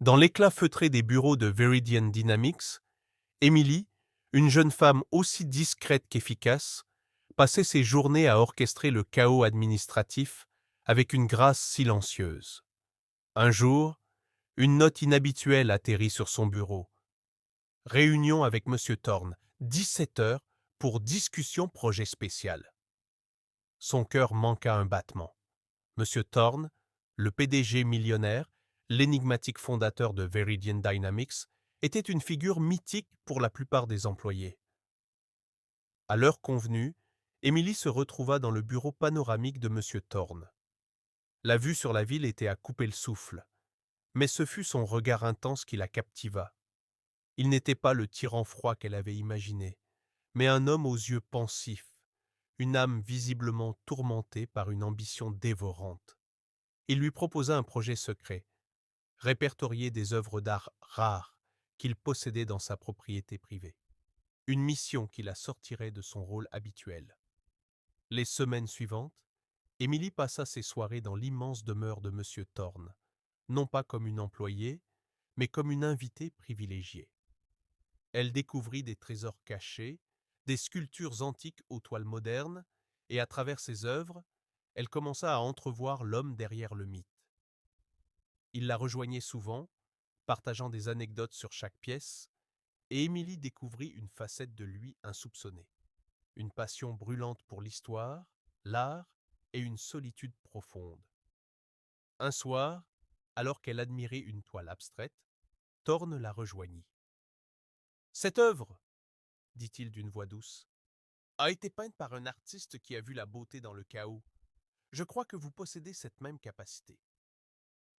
Dans l'éclat feutré des bureaux de Veridian Dynamics, Emily, une jeune femme aussi discrète qu'efficace, passait ses journées à orchestrer le chaos administratif avec une grâce silencieuse. Un jour, une note inhabituelle atterrit sur son bureau. Réunion avec M. Thorne, 17 heures, pour discussion projet spécial. Son cœur manqua un battement. M. Thorne, le PDG millionnaire, l'énigmatique fondateur de Veridian Dynamics, était une figure mythique pour la plupart des employés. À l'heure convenue, Emily se retrouva dans le bureau panoramique de M. Thorne. La vue sur la ville était à couper le souffle, mais ce fut son regard intense qui la captiva. Il n'était pas le tyran froid qu'elle avait imaginé, mais un homme aux yeux pensifs, une âme visiblement tourmentée par une ambition dévorante. Il lui proposa un projet secret, répertorier des œuvres d'art rares qu'il possédait dans sa propriété privée. Une mission qui la sortirait de son rôle habituel. Les semaines suivantes, Émilie passa ses soirées dans l'immense demeure de M. Thorne, non pas comme une employée, mais comme une invitée privilégiée. Elle découvrit des trésors cachés, des sculptures antiques aux toiles modernes, et à travers ses œuvres, elle commença à entrevoir l'homme derrière le mythe. Il la rejoignait souvent, partageant des anecdotes sur chaque pièce, et Émilie découvrit une facette de lui insoupçonnée. Une passion brûlante pour l'histoire, l'art et une solitude profonde. Un soir, alors qu'elle admirait une toile abstraite, Thorne la rejoignit. « Cette œuvre, dit-il d'une voix douce, a été peinte par un artiste qui a vu la beauté dans le chaos. Je crois que vous possédez cette même capacité. »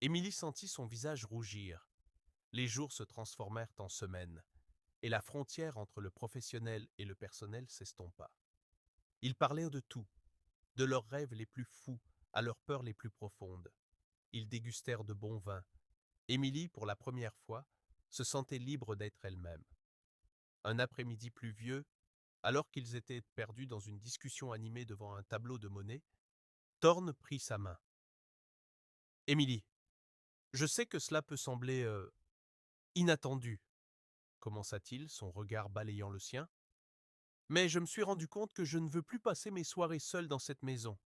Émilie sentit son visage rougir. Les jours se transformèrent en semaines, et la frontière entre le professionnel et le personnel s'estompa. Ils parlèrent de tout, de leurs rêves les plus fous à leurs peurs les plus profondes. Ils dégustèrent de bons vins. Émilie, pour la première fois, se sentait libre d'être elle-même. Un après-midi pluvieux, alors qu'ils étaient perdus dans une discussion animée devant un tableau de Monet, Thorne prit sa main. « Émilie, je sais que cela peut sembler inattendu, commença-t-il, son regard balayant le sien, mais je me suis rendu compte que je ne veux plus passer mes soirées seul dans cette maison.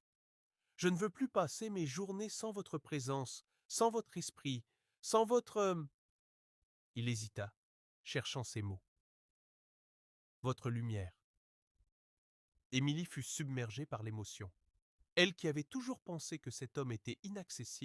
Je ne veux plus passer mes journées sans votre présence, sans votre esprit, sans votre... Il hésita, cherchant ses mots. Votre lumière. Émilie fut submergée par l'émotion. Elle qui avait toujours pensé que cet homme était inaccessible,